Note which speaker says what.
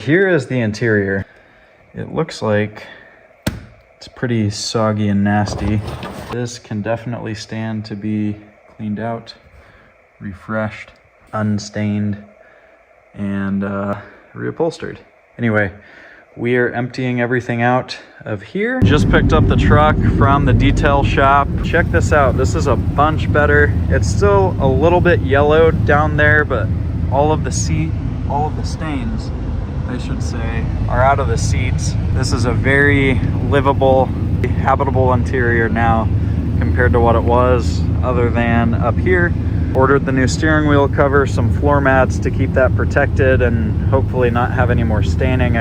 Speaker 1: Here is the interior. It looks like it's pretty soggy and nasty. This can definitely stand to be cleaned out, refreshed, unstained, and reupholstered. Anyway, we are emptying everything out of here. Just picked up the truck from the detail shop. Check this out. This is a bunch better. It's still a little bit yellowed down there, but all of the stains, I should say, are out of the seats. This is a very livable, habitable interior now compared to what it was, other than up here. Ordered the new steering wheel cover, some floor mats to keep that protected and hopefully not have any more staining.